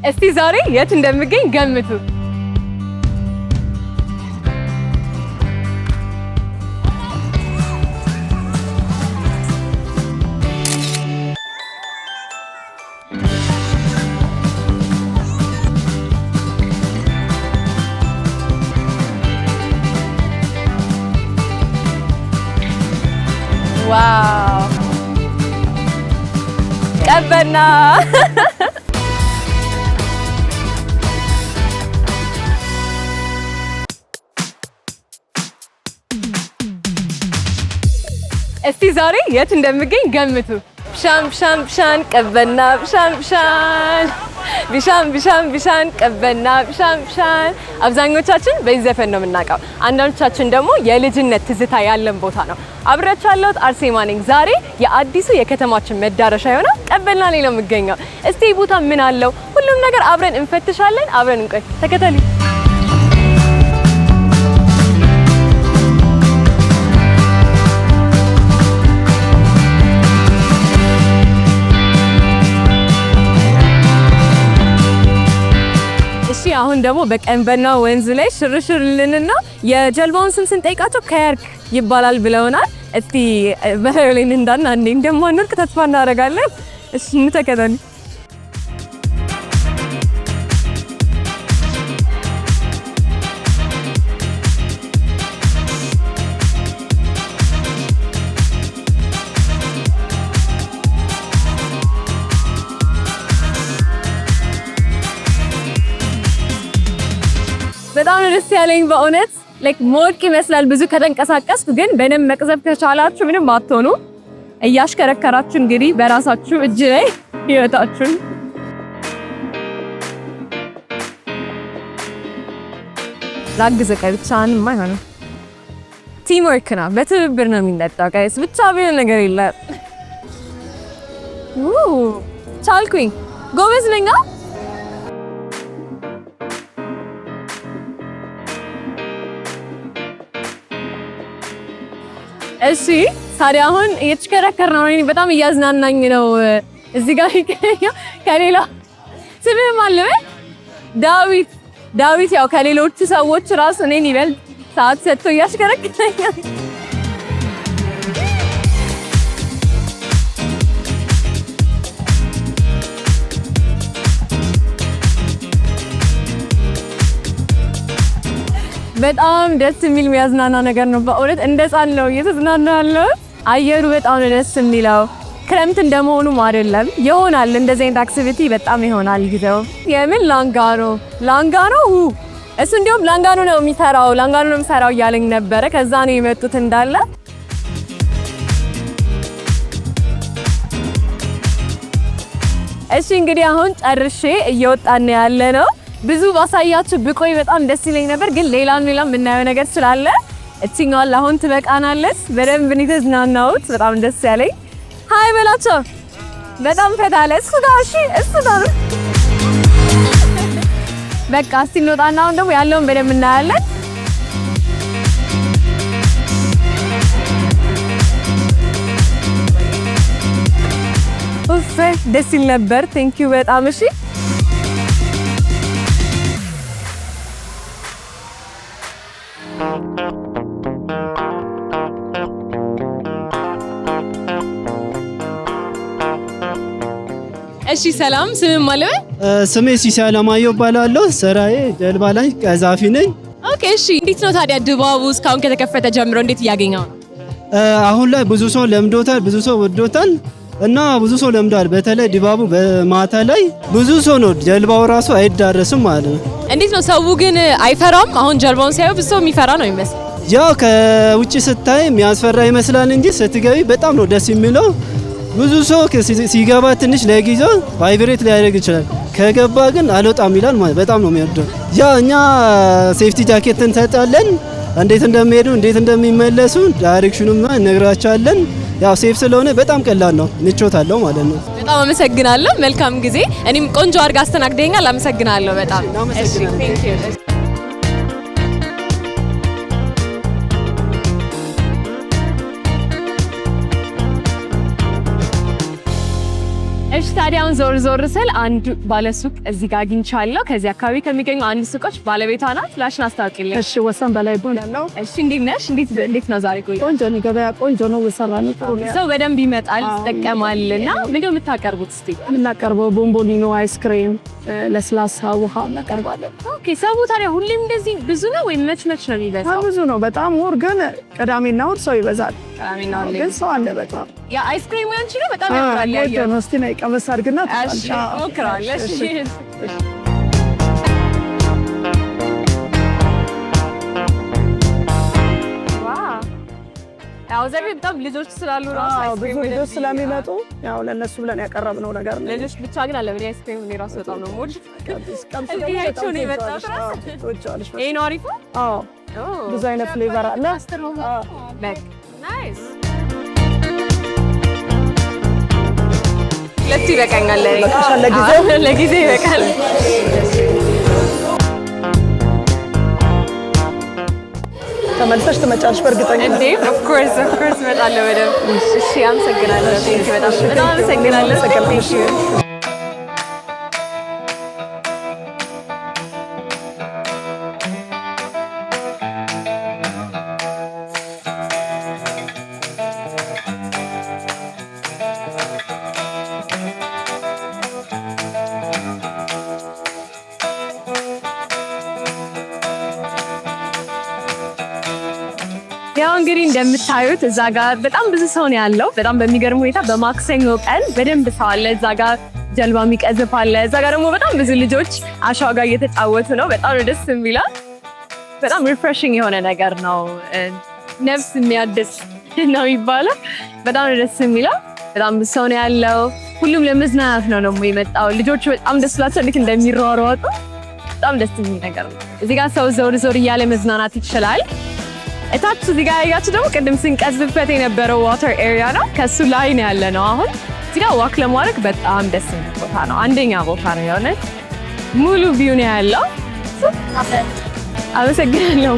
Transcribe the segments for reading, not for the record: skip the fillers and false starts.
እስቲ ዛሬ የት እንደምገኝ ገምቱ። ዋው ቀበና እስቲ ዛሬ የት እንደምገኝ ገምቱ። ሻም ሻም ሻን ቀበና ሻም ሻን ቢሻም ቢሻም ቢሻን ቀበና ቢሻም ሻን። አብዛኞቻችን በዚህ ዘፈን ነው የምናውቀው። አንዳንዶቻችን ደግሞ የልጅነት ትዝታ ያለን ቦታ ነው። አብሬያችሁ ያለሁት አርሴማ ነኝ። ዛሬ የአዲሱ የከተማችን መዳረሻ የሆነው ቀበና ላይ ነው የምገኘው። እስቲ ቦታ ምን አለው? ሁሉም ነገር አብረን እንፈትሻለን። አብረን እንቆይ፣ ተከተሉ። አሁን ደግሞ በቀበና ወንዝ ላይ ሽርሽር ልንና የጀልባውን ስም ስንጠይቃቸው ከየርክ ይባላል ብለውናል። እስቲ በረሌን እንዳና አንዴ እንደማንወርቅ ተስፋ እናደርጋለን። እሺ እንተከተሉ። በጣም ደስ ያለኝ በእውነት ላይክ ሞቅ ይመስላል። ብዙ ከተንቀሳቀስኩ ግን በደንብ መቅዘፍ ከቻላችሁ ምንም አትሆኑ። እያሽከረከራችሁ እንግዲህ በራሳችሁ እጅ ላይ ህይወታችሁን ላግዘቀ ብቻህንማ አይሆንም። ቲም ወርክ ነው፣ በትብብር ነው የሚነዳው ጋይስ። ብቻ ቢሆን ነገር የለም። ቻልኩኝ፣ ጎበዝ ነኝ። እሺ ታዲያ አሁን እየተሽከረከርን ነው። በጣም እያዝናናኝ ነው። እዚህ ጋር ከሌላ ስምህ አለ ዳዊት። ዳዊት ያው ከሌሎቹ ሰዎች ራሱ እኔን ይበልጥ ሰዓት ሰጥቶ እያሽከረከረኛል። በጣም ደስ የሚል የሚያዝናና ነገር ነው። በእውነት እንደ ህፃን ነው እየተዝናና ያለው። አየሩ በጣም ደስ የሚለው ክረምት እንደመሆኑም አይደለም ይሆናል። እንደዚህ አይነት አክቲቪቲ በጣም ይሆናል ጊዜው። የምን ላንጋኖ እሱ እንዲያውም ላንጋኖ ነው የሚሰራው እያለኝ ነበረ። ከዛ ነው የመጡት እንዳለ። እሺ እንግዲህ አሁን ጨርሼ እየወጣን ያለ ነው። ብዙ ባሳያችሁ ብቆይ በጣም ደስ ይለኝ ነበር፣ ግን ሌላም የምናየው ነገር ስላለ እቺኛው አሁን ትበቃናለች። በደንብ ነው የተዝናናሁት። በጣም ደስ ያለኝ። ሃይ በላቸው። በጣም ፈታለ እሱ ጋር በቃ እስቲ እንወጣና አሁን ደግሞ ያለውን በደንብ እናያለን። ኡፍ ደስ ይል ነበር። ቴንክ ዩ በጣም እሺ። እሺ ሰላም፣ ስምህ ማለት? ስሜ ሲሳይ አለማየሁ እባላለሁ። ስራዬ ጀልባ ላይ ቀዛፊ ነኝ። ኦኬ እሺ። እንዴት ነው ታዲያ ድባቡ እስካሁን ከተከፈተ ጀምሮ እንዴት እያገኘው ነው? አሁን ላይ ብዙ ሰው ለምዶታል፣ ብዙ ሰው ወዶታል እና ብዙ ሰው ለምዷል። በተለይ ድባቡ በማታ ላይ ብዙ ሰው ነው፣ ጀልባው ራሱ አይዳረስም ማለት ነው። እንዴት ነው ሰው ግን አይፈራም? አሁን ጀልባውን ሲያዩ ብዙ ሰው የሚፈራ ነው የሚመስል። ያው ከውጭ ስታይ የሚያስፈራ ይመስላል እንጂ ስትገቢ በጣም ነው ደስ የሚለው። ብዙ ሰው ሲገባ ትንሽ ለጊዜው ቫይብሬት ሊያደርግ ይችላል። ከገባ ግን አልወጣም ይላል ማለት በጣም ነው የሚወደው። ያ እኛ ሴፍቲ ጃኬት እንሰጣለን፣ እንዴት እንደሚሄዱ እንዴት እንደሚመለሱ ዳይሬክሽኑም እነግራቸዋለን። ያው ሴፍ ስለሆነ በጣም ቀላል ነው፣ ምቾት አለው ማለት ነው። በጣም አመሰግናለሁ። መልካም ጊዜ። እኔም ቆንጆ አድርጋ አስተናግደኛል። አመሰግናለሁ በጣም እሺ። ቴንክ ዩ። እሺ ታዲያ አሁን ዞር ዞር ስል አንድ ባለሱቅ እዚህ ጋር አግኝቻለሁ። ከዚህ አካባቢ ከሚገኙ አንድ ሱቆች ባለቤቷ ናት። ላሽን አስታውቂልኝ። እሺ ወሰን በላይ ይባላል። እሺ እንዴት ነሽ? እንዴት ነው ዛሬ? ቆንጆ ነው፣ ገበያ ቆንጆ ነው። ወሰራን ጥሩ ነው። ሰው በደንብ ይመጣል ይጠቀማልና ምንድነው የምታቀርቡት? እስቲ የምናቀርበው ቦምቦሊኖ፣ አይስክሬም፣ ለስላሳ ውሃ እናቀርባለን። ኦኬ። ሰው ታዲያ ሁሌም እንደዚህ ብዙ ነው ወይ መች ነው የሚበዛው? ብዙ ነው በጣም ወር ግን ቅዳሜና እሑድ ሰው ይበዛል። ቅዳሜና እሑድ ግን ሰው አለ በጣም። ያ አይስክሬም ያንቺ ነው በጣም ያምራል። ቆንጆ ነው። እስቲ ነይ ቀመስ አድርግና እሺ ሞክራለሁ። እሺ ያው ዘቤ በጣም ልጆች ስላሉ ራሱ ብዙ ልጆች ስለሚመጡ ያው ለነሱ ብለን ያቀረብነው ነገር ነው። ልጆች ብቻ ግን አለ በላይ አይስክሬም ነው ራሱ በጣም ነው ሞድ ይሄ ነው አሪፉ። አዎ ብዙ አይነት ፍሌቨር አለ። ናይስ ለቲ ይበቃኛል። ለጊዜ ይበቃል። ተመልሰሽ ትመጫለሽ በእርግጠኛ እንዴ? ኦፍ ኮርስ እመጣለሁ በደምብ። እሺ አመሰግናለሁ። በጣም አመሰግናለሁ። ያው እንግዲህ እንደምታዩት እዛ ጋር በጣም ብዙ ሰው ነው ያለው። በጣም በሚገርም ሁኔታ በማክሰኞ ቀን በደንብ ሰው አለ። እዛ ጋር ጀልባ የሚቀዝፍ አለ። እዛ ጋር ደግሞ በጣም ብዙ ልጆች አሸዋ ጋር እየተጫወቱ ነው። በጣም ደስ የሚለው በጣም ሪፍሬሽንግ የሆነ ነገር ነው። ነፍስ የሚያድስ ነው ይባላል። በጣም ደስ የሚለው በጣም ብዙ ሰው ነው ያለው። ሁሉም ለመዝናናት ነው ደግሞ የመጣው። ልጆቹ በጣም ደስ ብሏቸው እንዴት እንደሚሯሯጡ በጣም ደስ የሚል ነገር ነው። እዚህ ጋር ሰው ዞር ዞር እያለ መዝናናት ይችላል። እታች እዚህ ጋር ያያችሁ ደግሞ ቅድም ስንቀዝፍበት የነበረው ዋተር ኤሪያ ነው። ከሱ ላይ ነው ያለ ነው። አሁን እዚህ ጋር ዋክ ለማድረግ በጣም ደስ የሚል ቦታ ነው። አንደኛ ቦታ ነው የሆነ ሙሉ ቪው ነው ያለው። አመሰግናለሁ።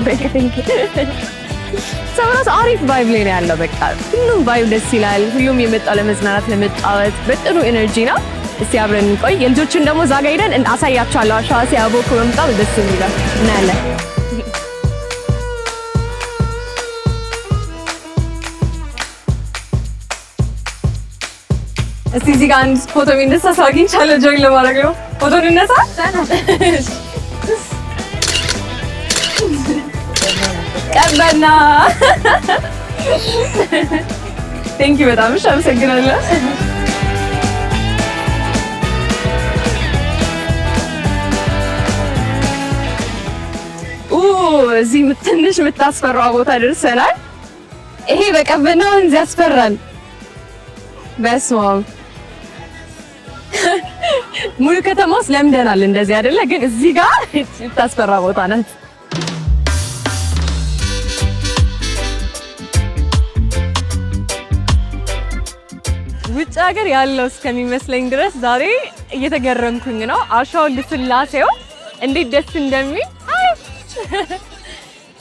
ሰው ራሱ አሪፍ ቫይብ ላይ ነው ያለው። በቃ ሁሉም ቫይብ ደስ ይላል። ሁሉም የመጣው ለመዝናናት ለመጫወት በጥሩ ኤነርጂ ነው። እስቲ አብረን እንቆይ። የልጆችን ደግሞ እዛ ጋር ሄደን አሳያችኋለሁ። አሸዋ ሲያቦኩ በጣም ደስ የሚለው እናያለን። እስቲ እዚህ ጋር አንድ ፎቶ የሚነሳ ሰው አግኝቻለሁ። ጆይን ለማድረግ ነው። ፎቶ እንነሳ። ቀበና ቴንክ ዩ በጣም እሺ፣ አመሰግናለሁ። እዚህ ትንሽ የምታስፈራ ቦታ ደርሰናል። ይሄ በቀበና ወንዝ ያስፈራል። በስመ አብ ሙሉ ከተማ ውስጥ ለምደናል እንደዚህ አይደለ? ግን እዚህ ጋር የምታስፈራ ቦታ ናት። ውጭ ሀገር ያለው እስከሚመስለኝ ድረስ ዛሬ እየተገረምኩኝ ነው። አሸዋው ልስላሴው እንዴት ደስ እንደሚል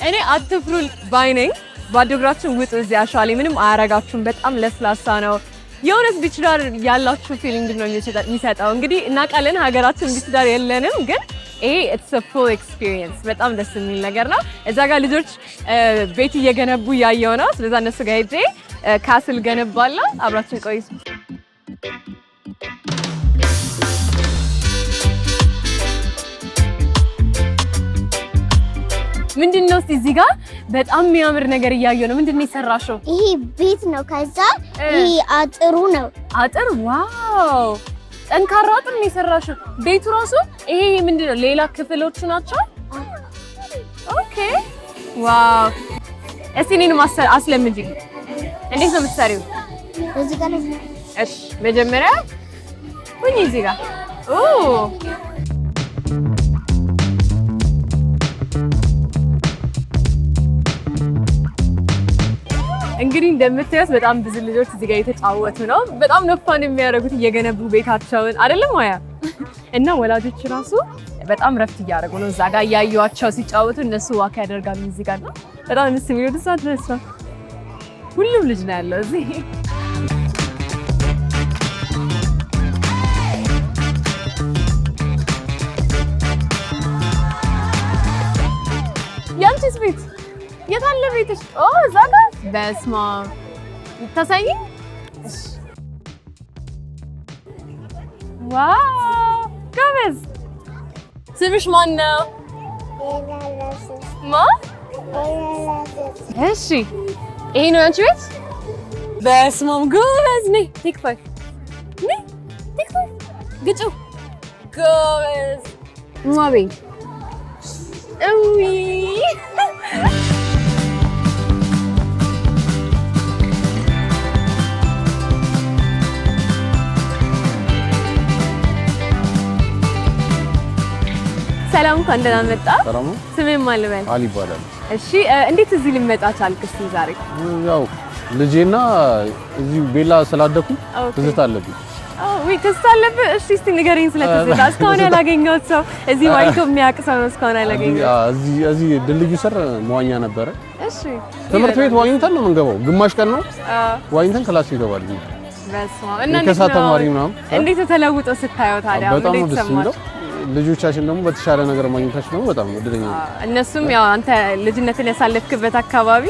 እኔ አትፍሩ ባይ ነኝ። ባዶ እግራችሁን ውጡ። እዚህ አሸዋ ላይ ምንም አያረጋችሁም። በጣም ለስላሳ ነው። የእውነት ቢች ዳር ያላችሁ ፊሊንግ ነው የሚሰጠው። እንግዲህ እናውቃለን ሀገራችን ቢች ዳር የለንም፣ ግን ይሄ ኢትስ አ ፉል ኤክስፒሪየንስ በጣም ደስ የሚል ነገር ነው። እዛ ጋር ልጆች ቤት እየገነቡ እያየሁ ነው። ስለዛ እነሱ ጋር ሄጄ ካስል ገነባለሁ። አብራችን ቆይ። ምንድነው እስቲ እዚህ ጋር በጣም የሚያምር ነገር እያየሁ ነው። ምንድነው የሰራሽው? ይሄ ቤት ነው። ከዛ ይሄ አጥሩ ነው። አጥር? ዋው! ጠንካራ አጥር ነው የሰራሽው። ቤቱ ራሱ ይሄ ምንድነው? ሌላ ክፍሎቹ ናቸው? ኦኬ። ዋው! እስቲ እኔንም አስለምጂኝ። እንዴት ነው የምትሰሪው? እዚህ ጋር ነው። እሺ፣ መጀመሪያ ሁኚ እዚህ ጋር። ኦ! እንግዲህ እንደምታዩት በጣም ብዙ ልጆች እዚህ ጋር እየተጫወቱ ነው። በጣም ነው ፋን የሚያደርጉት እየገነቡ ቤታቸውን አይደለም ማያ እና ወላጆች ራሱ በጣም ረፍት እያደረጉ ነው። እዛ ጋር እያዩዋቸው ሲጫወቱ እነሱ ዋካ ያደርጋሉ እዚህ ጋር ነው። በጣም ደስ የሚሉ ደሳት ደስ ሁሉም ልጅ ነው ያለው እዚህ። ቤትሽ? ኦ እዛ ጋር በስመ አብ ታሳይኝ። ዋው ጎበዝ። ስምሽ ማን ነው? እሺ ይሄ ነው ያንቺ ቤት? በስመ አብ ጎበዝ። ነይ ቴክ ፋይቭ ነይ ቴክ ፋይቭ ግጩ ጎበዝ። ማቤ እዊ ሰላም እንኳን ደህና መጣ። ሰላም። ስሜን ማን ልበል? አሊ ይባላል። እሺ እንዴት እዚህ ልመጣ ቻልክ? እስኪ ዛሬ ያው ልጄና እዚህ ቤላ ስላደኩ ትዝታ አለብኝ። ወይ ትዝታ አለብህ? እሺ እስቲ ንገረኝ ስለ ትዝታ። እስካሁን ያላገኘሁት ሰው እዚህ ዋኝቶ የሚያውቅ ሰው ነው እስካሁን ያላገኘሁት። እዚህ ድልድዩ ስር መዋኛ ነበረ። እሺ ትምህርት ቤት ዋኝተን ነው የምንገባው። ግማሽ ቀን ነው ዋኝተን ክላስ ይገባል። በስመ አብ። እና ከሳት ተማሪ ምናምን እንዴት ተለውጦ ስታየው ታዲያ? በጣም እንዴት ደስ ሰማሽ? የሚለው ልጆቻችን ደግሞ በተሻለ ነገር ማግኘታችን ደግሞ በጣም እድለኛ ነው። እነሱም ያው አንተ ልጅነትን ያሳለፍክበት አካባቢ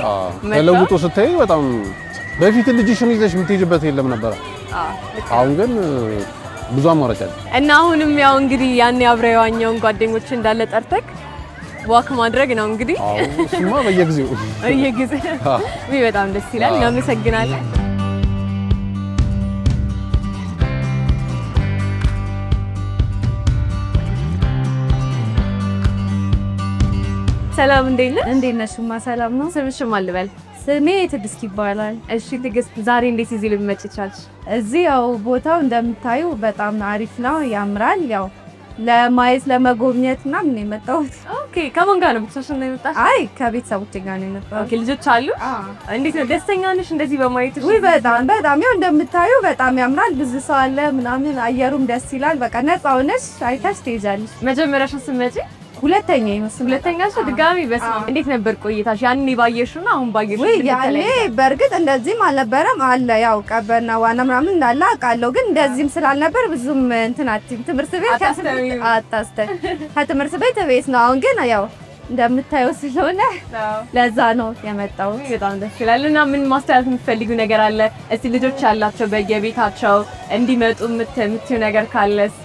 ተለውጦ ስታይ በጣም በፊት ልጅሽን ይዘሽ የምትሄጂበት የለም ነበር። አሁን ግን ብዙ አማራጭ አለ እና አሁንም ያው እንግዲህ ያን አብረው የዋኘውን ጓደኞች እንዳለ ጠርተክ ዋክ ማድረግ ነው እንግዲህ። አዎ እሱማ በየጊዜው በጣም ደስ ይላል። እናመሰግናለን። ሰላም እንዴት ነሽ? እንዴት ነሽ? ሰላም ነው። ስምሽ ማን ልበል? ስሜ ትዕግስት ይባላል። እሺ ትዕግስት፣ ዛሬ እንዴት እዚህ ልትመጪ ቻልሽ? እዚህ ያው ቦታው እንደምታዩ በጣም አሪፍ ነው፣ ያምራል። ያው ለማየት ለመጎብኘት ምናምን ነው የመጣሁት። ኦኬ። ከማን ጋር ነው? ብቻሽን ነው የመጣሽ? አይ ከቤተሰቦቼ ጋር ነው የመጣሁት። ኦኬ። ልጆች አሉ? እንዴት ነው? ደስተኛ ነሽ እንደዚህ በማየት? ውይ በጣም ያው እንደምታዩ በጣም ያምራል። ብዙ ሰው አለ ምናምን፣ አየሩም ደስ ይላል። በቃ ነፃ ሆነሽ አይተሽ ትሄጃለሽ። መጀመሪያሽ ስትመጪ? ሁለተኛ ይመስል ሁለተኛሽ ድጋሚ። በስመ አብ። እንዴት ነበር ቆይታሽ? ያኔ ባየሽውና አሁን ባየሽው? ወይ ያኔ በእርግጥ እንደዚህም አልነበረም። አለ ያው ቀበና ዋና ምናምን እንዳለ አውቃለሁ፣ ግን እንደዚህም ስላልነበር ብዙም እንትን አትይም። ትምህርት ቤት ከትምህርት ቤት ነው። አሁን ግን ያው እንደምታየው ስለሆነ ለዛ ነው የመጣው። በጣም ደስ ይላል። እና ምን ማስተላለፍ የምትፈልጊው ነገር አለ? እስቲ ልጆች ያላቸው በየቤታቸው እንዲመጡ የምትይው ነገር ካለ እስቲ።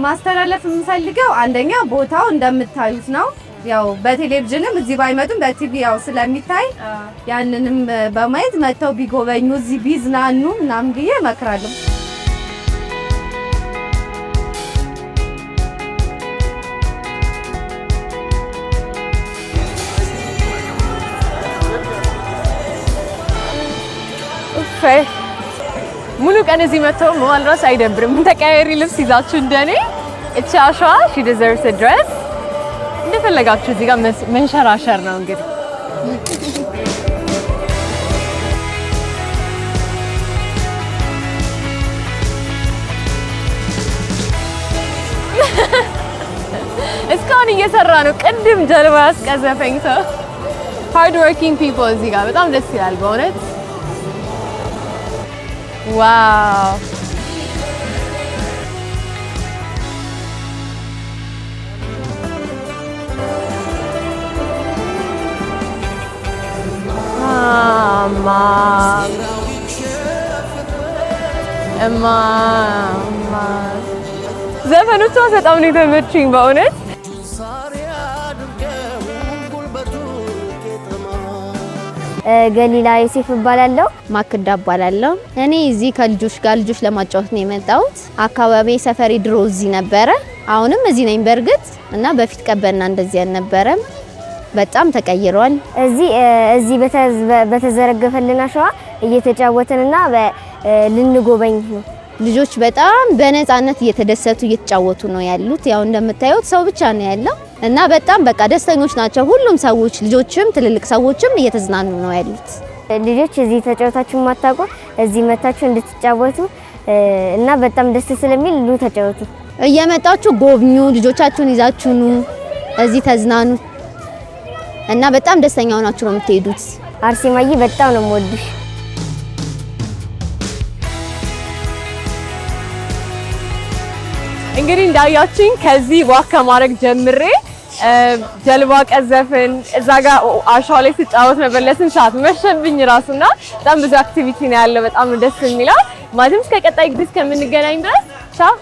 ማስተላለፍ የምፈልገው አንደኛ ቦታው እንደምታዩት ነው። ያው በቴሌቪዥንም እዚህ ባይመጡም በቲቪ ያው ስለሚታይ ያንንም በማየት መጥተው ቢጎበኙ እዚህ ቢዝናኑ ምናምን ብዬ እመክራለሁ። ሙሉ ቀን እዚህ መጥተው መዋል ራስ አይደብርም። ተቀያየሪ ልብስ ይዛችሁ እንደኔ እቺ አሸዋ she deserves a dress እንደፈለጋችሁ እዚህ ጋር መንሸራሸር ነው እንግዲህ። እስካሁን እየሰራ ነው። ቅድም ጀልባ ያስቀዘፈኝ ሰው hard working people እዚህ ጋር በጣም ደስ ይላል በእውነት። ዋው ዘፈኖቿ በጣም ነው የተመቹኝ በእውነት። ገሊላ ዮሴፍ እባላለሁ። ማክዳ እባላለሁ። እኔ እዚህ ከልጆች ጋር ልጆች ለማጫወት ነው የመጣሁት። አካባቢ ሰፈሪ ድሮ እዚህ ነበረ፣ አሁንም እዚህ ነኝ በእርግጥ እና በፊት ቀበና እንደዚህ አልነበረም። በጣም ተቀይሯል። እዚህ በተዘረገፈልን አሸዋ እየተጫወተንና ልንጎበኝ ነው። ልጆች በጣም በነፃነት እየተደሰቱ እየተጫወቱ ነው ያሉት። ያው እንደምታዩት ሰው ብቻ ነው ያለው እና በጣም በቃ ደስተኞች ናቸው ሁሉም ሰዎች፣ ልጆችም ትልልቅ ሰዎችም እየተዝናኑ ነው ያሉት። ልጆች እዚህ ተጫወታችሁ ማታውቁ እዚህ መታችሁ እንድትጫወቱ እና በጣም ደስ ስለሚል ሉ ተጫወቱ። እየመጣችሁ ጎብኙ፣ ልጆቻችሁን ይዛችሁ ኑ፣ እዚህ ተዝናኑ እና በጣም ደስተኛ ሆናችሁ ነው የምትሄዱት። አርሴማዬ በጣም ነው የምወድሽ። እንግዲህ እንዳያችሁኝ ከዚህ ዋክ ከማድረግ ጀምሬ ጀልባ ቀዘፍን። እዛ ጋር አሸዋ ላይ ስጫወት ነበር ለስንት ሰዓት መሸብኝ ራሱና በጣም ብዙ አክቲቪቲ ነው ያለው። በጣም ደስ የሚለው። ማለትም እስከ ቀጣይ ጊዜ እስከምንገናኝ ድረስ ቻው።